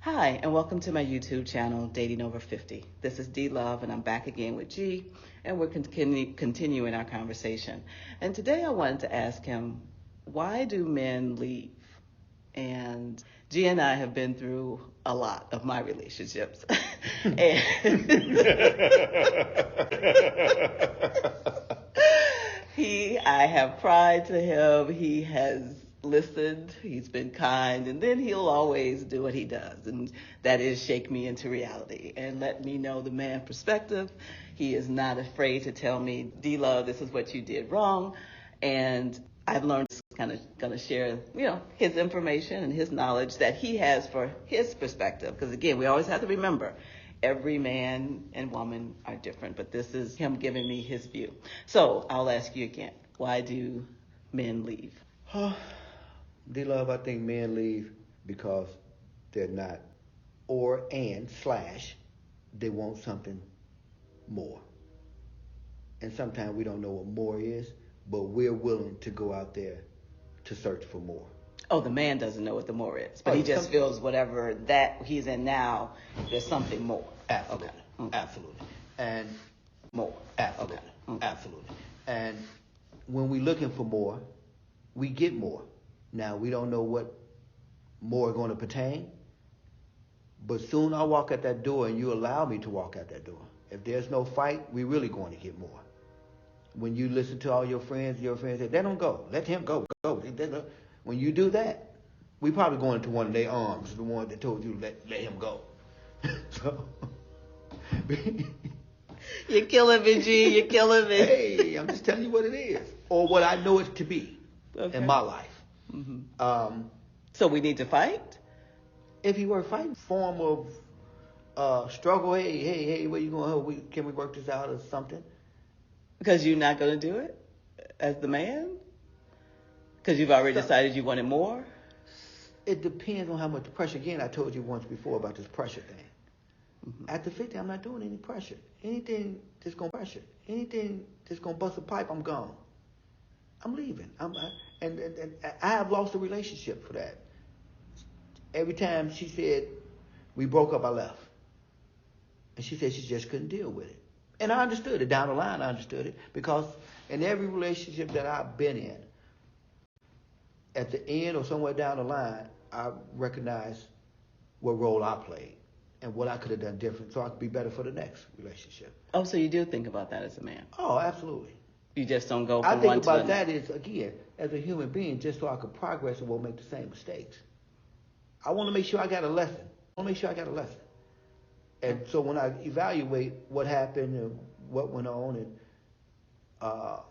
Hi, and welcome to my YouTube channel, Dating Over 50. This is D Love, and I'm back again with G, and we're continuing our conversation. And today I wanted to ask him, why do men leave? And G and I have been through a lot of my relationships. I have cried to him. He has listened. He's been kind, and then he'll always do what he does, and that is shake me into reality and let me know the man perspective. He is not afraid to tell me, D-Love, this is what you did wrong, and I've learned kind of going to share, his information and his knowledge that he has for his perspective, because again, we always have to remember every man and woman are different, but this is him giving me his view. So I'll ask you again, why do men leave? D-Love, I think men leave because they're not, they want something more. And sometimes we don't know what more is, but we're willing to go out there to search for more. Oh, the man doesn't know what the more is, but he just feels whatever that he's in now, there's something more. Absolutely. Okay. Absolutely. And more. Absolutely. Okay. Absolutely. And when we're looking for more, we get more. Now, we don't know what more is going to pertain, but soon I'll walk at that door and you allow me to walk at that door. If there's no fight, we're really going to get more. When you listen to all your friends say, they don't go. Let him go. When you do that, we probably going into one of their arms, the one that told you to let him go. So, you're killing me, G. You're killing me. Hey, I'm just telling you what it is, or what I know it to be in my life. Mm-hmm. So we need to fight? If you were fighting, form of struggle, hey, where you going? Can we work this out or something? Because you're not going to do it as the man? Because you've already decided you wanted more? It depends on how much pressure. Again, I told you once before about this pressure thing. Mm-hmm. After 50, I'm not doing any pressure. Anything that's going to pressure, anything that's going to bust a pipe, I'm gone. I'm leaving. And I have lost a relationship for that. Every time she said we broke up, I left. And she said she just couldn't deal with it. And I understood it. Down the line, I understood it. Because in every relationship that I've been in, at the end or somewhere down the line, I recognize what role I played and what I could have done different so I could be better for the next relationship. Oh, so you do think about that as a man? Oh, absolutely. You just don't go from I think one about to that is, again, as a human being, just so I could progress and won't make the same mistakes. I want to make sure I got a lesson. And so when I evaluate what happened and what went on and how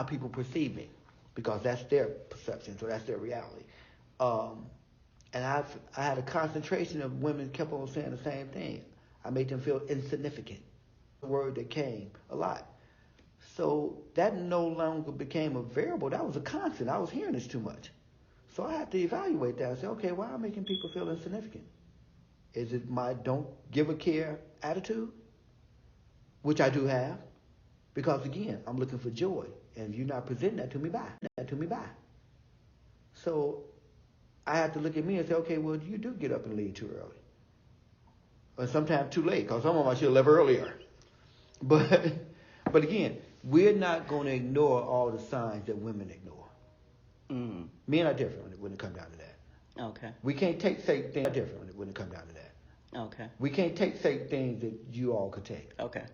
people perceive me, because that's their perception, so that's their reality. And I had a concentration of women kept on saying the same thing. I made them feel insignificant. The word that came a lot. So that no longer became a variable. That was a constant. I was hearing this too much. So I had to evaluate that. I said, okay, why am I making people feel insignificant? Is it my don't give a care attitude? Which I do have. Because again, I'm looking for joy. And if you're not presenting that to me, bye. So I had to look at me and say, okay, well, you do get up and leave too early. Or sometimes too late, because some of them I should have left earlier. But again, we're not going to ignore all the signs that women ignore. Mm. Men are different when it comes down to that. Okay. We can't take certain things different when it comes down to that. Okay. We can't take certain things that you all could take. Okay.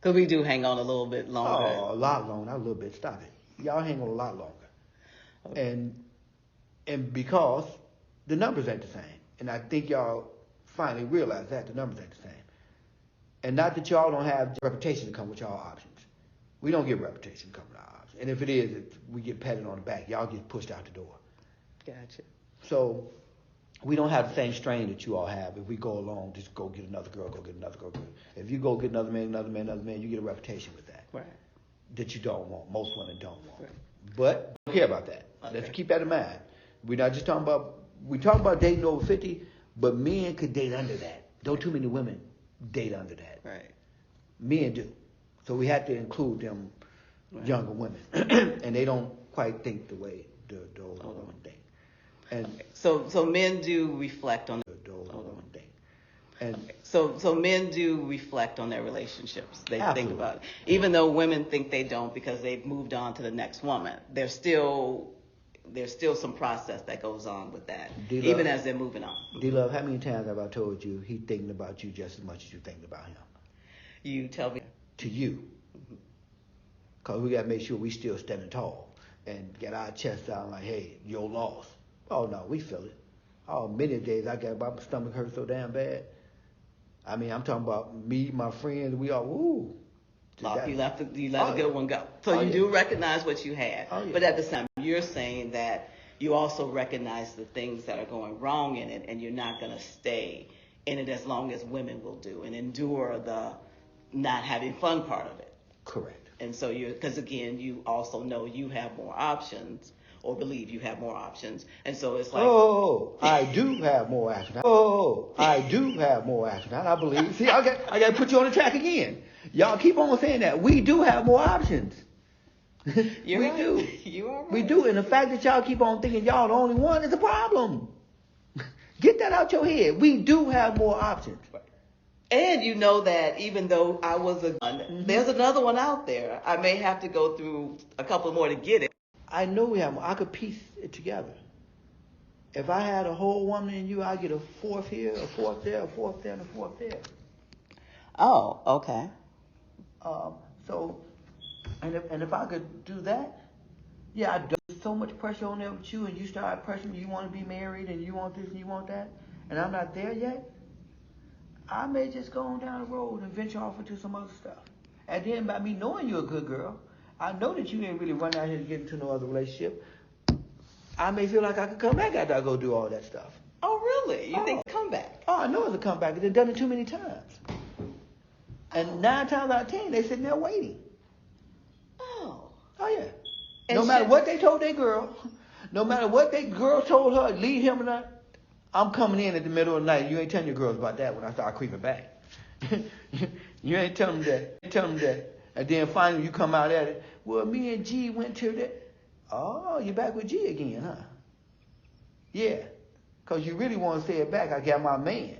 Because we do hang on a little bit longer. Oh, a lot longer, not a little bit. Stop it. Y'all hang on a lot longer. Okay. And because the numbers ain't the same. And I think y'all finally realize that the numbers ain't the same. And not that y'all don't have reputation to come with y'all options. We don't get reputation to come with our options. And if it is, we get patted on the back. Y'all get pushed out the door. Gotcha. So we don't have the same strain that you all have. If we go along, just go get another girl, If you go get another man, you get a reputation with that. Right. That you don't want. Most women don't want. Right. But don't care about that. Okay. Let's keep that in mind. We're not just talking about, we talk about dating over 50, but men could date under that. Don't too many women date under that. Right. Men do. So we have to include them younger women. And they don't quite think the way the older women think. And so men do reflect on one thing. And so men do reflect on their relationships. They absolutely. think about it. Even though women think they don't because they've moved on to the next woman. There's still some process that goes on with that, D-Love, even as they're moving on. D-Love, how many times have I told you he thinking about you just as much as you thinking about him? You tell me. To you. Because we got to make sure we still standing tall and get our chest out like, hey, your loss. Oh, no, we feel it. Oh, many days I got my stomach hurt so damn bad. I mean, I'm talking about me, my friends, we all, woo. You let a good one go. So you do recognize what you had. But at the same time, you're saying that you also recognize the things that are going wrong in it, and you're not going to stay in it as long as women will do and endure the not having fun part of it. Correct. And so because again, you also know you have more options, or believe you have more options. And so it's like, I do have more options. I do have more options. I believe. See, I got to put you on the track again. Y'all keep on saying that. We do have more options. You're we right. do. You are right. We do. And the fact that y'all keep on thinking y'all the only one is a problem. Get that out your head. We do have more options. And you know that even though I was there's another one out there. I may have to go through a couple more to get it. I know we have more. I could piece it together. If I had a whole woman in you, I'd get a fourth here, a fourth there, a fourth there, and a fourth there. Oh, okay. So, and if I could do that, yeah, there's so much pressure on there with you, and you start pressuring, you want to be married, and you want this, and you want that, and I'm not there yet, I may just go on down the road and venture off into some other stuff. And then by me knowing you're a good girl, I know that you ain't really run out here to get into no other relationship. I may feel like I could come back after I go do all that stuff. Oh, really? You think come back? Oh, I know it's a comeback. They've done it too many times. And 9 times out of 10, they sitting there waiting. Oh. Oh, yeah. And no matter what they told their girl, no matter what their girl told her, leave him or not, I'm coming in at the middle of the night. You ain't telling your girls about that when I start creeping back. You ain't telling them that. And then finally you come out at it. Well, me and G went to that. Oh, you're back with G again, huh? Yeah. Because you really want to say it back. I got my man.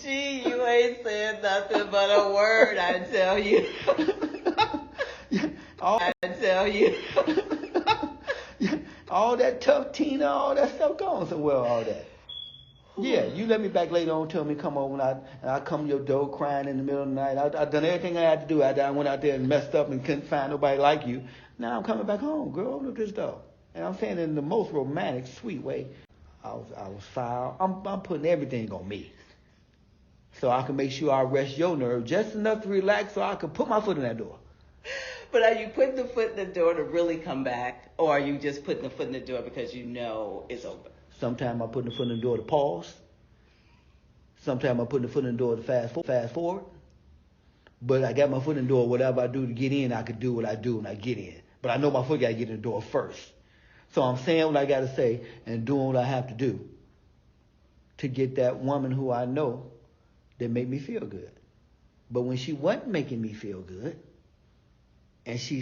Gee, you ain't saying nothing but a word, I tell you. I tell you. All that tough Tina, all that stuff gone so well, all that. Yeah, you let me back later on, tell me come over, and I come to your door crying in the middle of the night. I done everything I had to do. I went out there and messed up and couldn't find nobody like you. Now I'm coming back home, girl, open up this door. And I'm saying it in the most romantic, sweet way. I was foul. I'm putting everything on me. So I can make sure I rest your nerve just enough to relax so I can put my foot in that door. But are you putting the foot in the door to really come back, or are you just putting the foot in the door because you know it's open? Sometimes I'm putting the foot in the door to pause. Sometimes I'm putting the foot in the door to fast forward. But I got my foot in the door. Whatever I do to get in, I can do what I do when I get in. But I know my foot got to get in the door first. So I'm saying what I got to say and doing what I have to do to get that woman who I know that make me feel good. But when she wasn't making me feel good, and she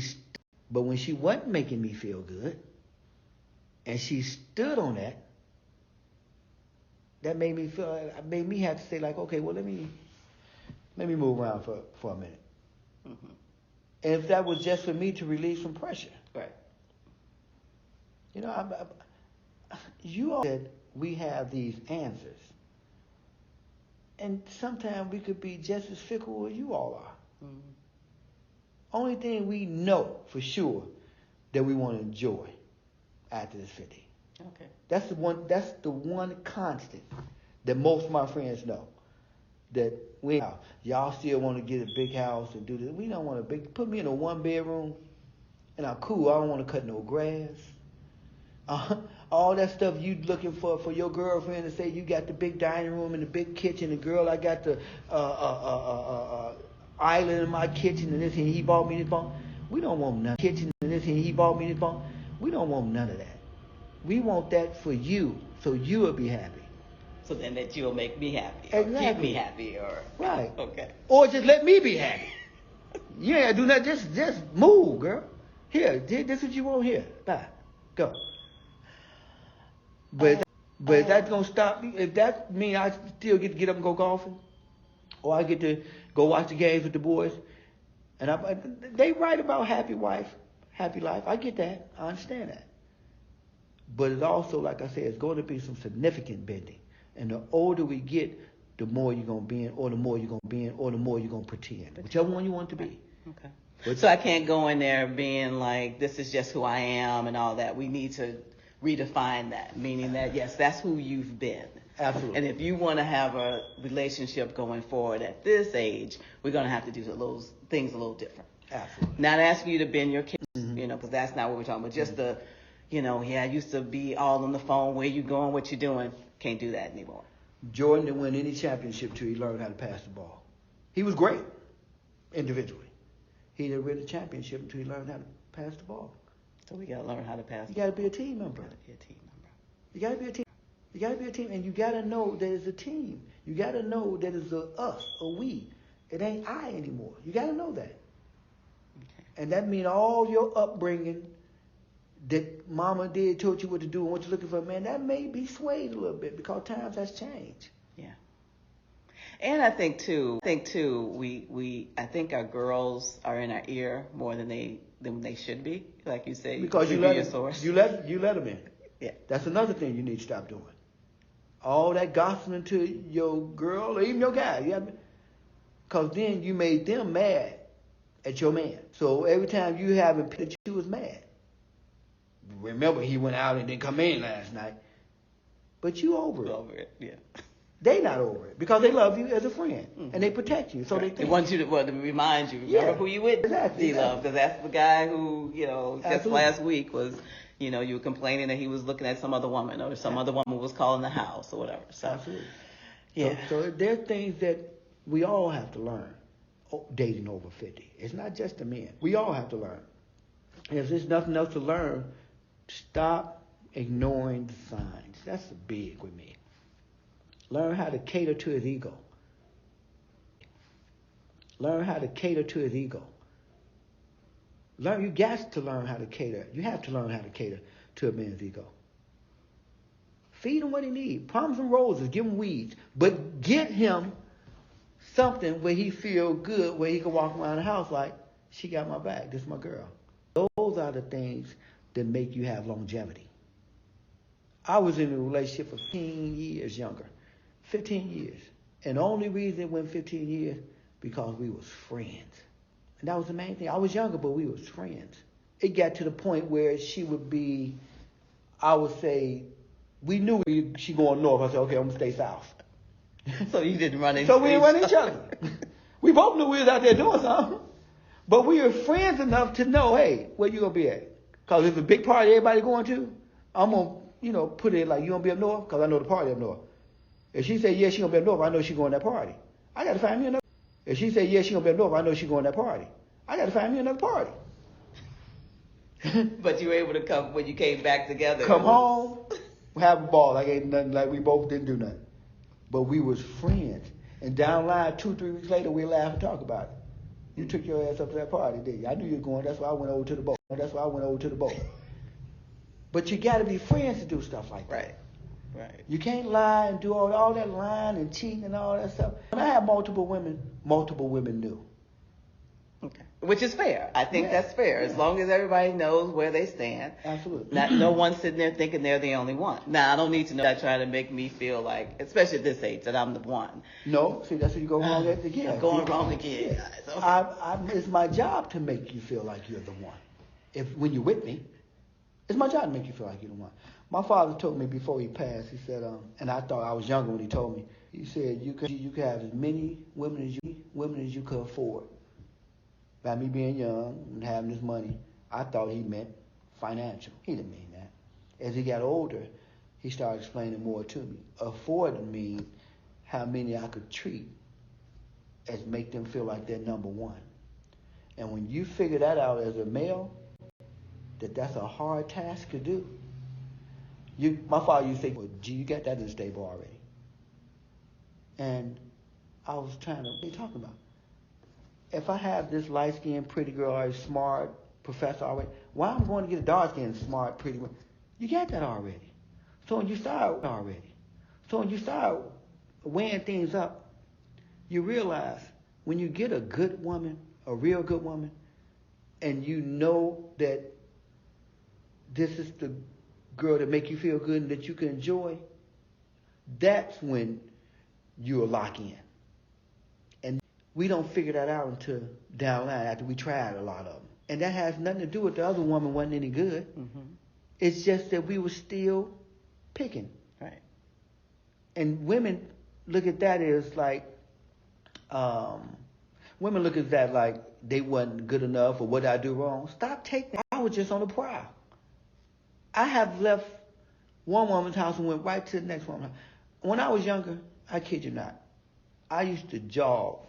stood on that, that made me have to say like, okay, well let me move around for a minute. Mm-hmm. And if that was just for me to release some pressure, right? You know, you all said we have these answers, and sometimes we could be just as fickle as you all are. Mm-hmm. Only thing we know for sure that we want to enjoy after this 50. Okay. That's the one constant that most of my friends know. That y'all still want to get a big house and do this. We don't want put me in a 1-bedroom and I'm cool. I don't want to cut no grass. All that stuff you looking for your girlfriend to say you got the big dining room and the big kitchen, and girl, I got the island in my kitchen and this and he bought me this phone. We don't want none. Kitchen and this and he bought me this phone. We don't want none of that. We want that for you, so you'll be happy. So then that you'll make me happy. Exactly. Or keep me happy, or right. Okay. Or just let me be happy. You ain't do nothing. Just move, girl. Here, this is what you want here. Bye. Go. But if that's gonna stop me, if that mean I still get to get up and go golfing, or I get to go watch the games with the boys, and they write about happy wife, happy life. I get that. I understand that. But it's also, like I said, it's going to be some significant bending. And the older we get, the more you're going to bend, or the more you're going to bend, or the more you're going to pretend. Whichever one you want to be. Okay. So I can't go in there being like, this is just who I am and all that. We need to redefine that, meaning that, yes, that's who you've been. Absolutely. And if you want to have a relationship going forward at this age, we're going to have to do things a little different. Absolutely. Not asking you to bend your kids, because that's not what we're talking about. Just the, I used to be all on the phone, where you going, what you doing. Can't do that anymore. Jordan didn't win any championship till he learned how to pass the ball. He was great individually. He didn't win a championship until he learned how to pass the ball. So we got to learn how to pass. You got to be a team member. You got to be a team. You got to be a team, and you got to know that it's a team. You got to know that it's a us, a we. It ain't I anymore. You got to know that. Okay. And that means all your upbringing that mama did, told you what to do and what you're looking for, man, that may be swayed a little bit because times has changed. Yeah. And I think too, I think our girls are in our ear more than they should be, like you say. Because you let them in. Yeah. That's another thing you need to stop doing. All that gossiping to your girl or even your guy. Because then you made them mad at your man. So every time you have him that you was mad. Remember, he went out and didn't come in last night. But you over it. Over it, yeah. They not over it because they love you as a friend and they protect you. So right. they want you to remind you. Remember who you with? Exactly. D-Love, because that's the guy who, just last week was, you were complaining that he was looking at some other woman or some other woman was calling the house or whatever. So, absolutely. Yeah. So there are things that we all have to learn dating over 50. It's not just the men. We all have to learn. And if there's nothing else to learn, stop ignoring the signs. That's big with me. Learn how to cater to his ego. Learn how to cater to his ego. You got to learn how to cater. You have to learn how to cater to a man's ego. Feed him what he needs. Plums and roses. Give him weeds. But get him something where he feel good, where he can walk around the house like, she got my back. This is my girl. Those are the things that make you have longevity. I was in a relationship for 15 years younger. 15 years. And the only reason it went 15 years, because we was friends. And that was the main thing. I was younger, but we was friends. It got to the point where she would be, I would say, we knew she going north. I said, okay, I'm going to stay south. So you didn't run into So we didn't run each other. We both knew we was out there doing something. But we were friends enough to know, hey, where you going to be at? Because it's a big party everybody going to. I'm going to, put it like, you going to be up north? Because I know the party up north. If she say yes, she going to be up north, I know she going to that party. I got to find me another. If she say yes, she going to be up north, I know she going to that party. I got to find me another party. But you were able to come when you came back together. Come home, have a ball. Like ain't nothing, like we both didn't do nothing. But we was friends. And down the line, 2-3 weeks later, we laugh and talk about it. You took your ass up to that party, didn't you? I knew you were going. That's why I went over to the boat. But you got to be friends to do stuff like that. Right. You can't lie and do all that lying and cheating and all that stuff. When I had multiple women knew. Okay. Which is fair. I think that's fair. As long as everybody knows where they stand. Absolutely. No one sitting there thinking they're the only one. Now, I don't need to know that trying to make me feel like, especially at this age, that I'm the one. No. See, that's where you go wrong again. I'm going wrong again, guys. It's my job to make you feel like you're the one. When you're with me, it's my job to make you feel like you're the one. My father told me before he passed, he said, and I thought I was younger when he told me, he said, you could have as many women as you could afford. By me being young and having this money, I thought he meant financial. He didn't mean that. As he got older, he started explaining more to me. Afford mean how many I could treat as make them feel like they're number one. And when you figure that out as a male, that's a hard task to do. My father used to say, well, gee, you got that in the stable already. And I was trying to, what are you talking about? If I have this light-skinned, pretty girl, smart, professor already. Why I'm going to get a dark-skinned, smart, pretty woman? You got that already. So when you start weighing things up, you realize when you get a good woman, a real good woman, and you know that this is the girl that make you feel good and that you can enjoy, that's when you'll lock in. And we don't figure that out until down the line after we tried a lot of them. And that has nothing to do with the other woman wasn't any good. Mm-hmm. It's just that we were still picking. Right. And women look at that as like, women look at that like they wasn't good enough or what did I do wrong? Stop taking that. I was just on the prowl. I have left one woman's house and went right to the next woman's house. When I was younger, I kid you not, I used to jog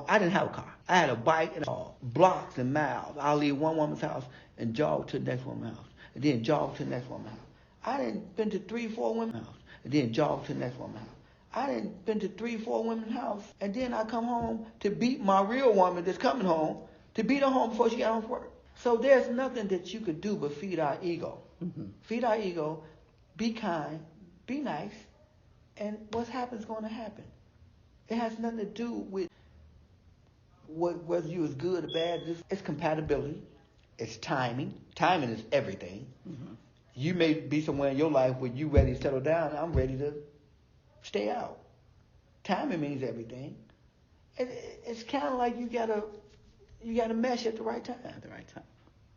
I didn't have a car. I had a bike and blocks and miles. I'll leave one woman's house and jog to the next woman's house. And then jog to the next woman's house. I didn't been to 3-4 women's house. And then jog to the next woman's house. I didn't been to 3-4 women's house. And then I come home to beat my real woman that's coming home, to beat her home before she got home from work. So there's nothing that you could do but feed our ego. Mm-hmm. Feed our ego, be kind, be nice, and what happens is going to happen. It has nothing to do with whether you is good or bad. It's compatibility. It's timing. Timing is everything. Mm-hmm. You may be somewhere in your life where you ready to settle down. I'm ready to stay out. Timing means everything. It's kind of like you gotta mesh at the right time. At the right time.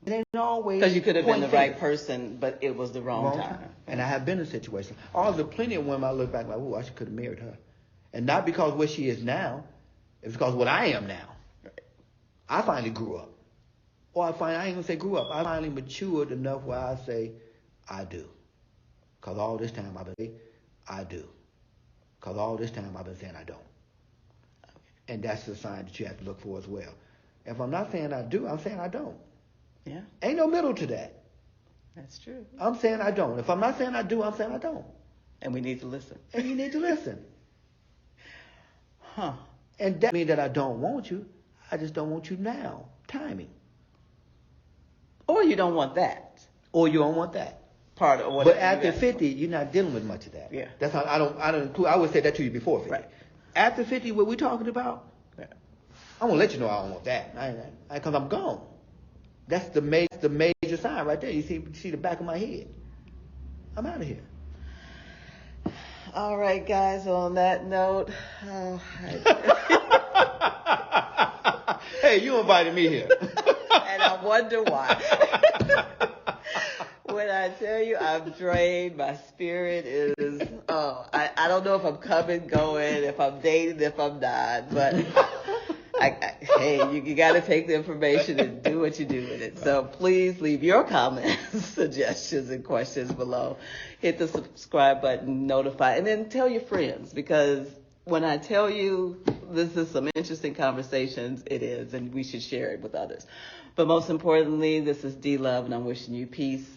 It ain't always because you could have been the right person, but it was the wrong time. And I have been in a situation. There's plenty of women I look back like, oh, I could have married her. And not because what she is now, it's because what I am now. I finally grew up. Or I ain't gonna say grew up. I finally matured enough where I say, I do. Because all this time I've been saying, I do. Because all this time I've been saying I don't. And that's the sign that you have to look for as well. If I'm not saying I do, I'm saying I don't. Yeah. Ain't no middle to that. That's true. I'm saying I don't. If I'm not saying I do, I'm saying I don't. And we need to listen. And you need to listen. Huh. And that means that I don't want you. I just don't want you now. Timing. Or you don't want that. Or you don't want that. Part of what. But after 50, you're not dealing with much of that. Yeah. That's how I don't include. I would say that to you before 50. Right. After 50, what we talking about? Yeah. I'm gonna let you know I don't want that. Because I'm gone. That's the major sign right there. You see the back of my head. I'm out of here. All right, guys. On that note, hey, you invited me here, and I wonder why. When I tell you I'm drained, my spirit is. I don't know if I'm coming, going, if I'm dating, if I'm not, but. Hey, you got to take the information and do what you do with it. So please leave your comments, suggestions, and questions below. Hit the subscribe button, notify, and then tell your friends, because when I tell you this is some interesting conversations, it is, and we should share it with others. But most importantly, this is D Love, and I'm wishing you peace,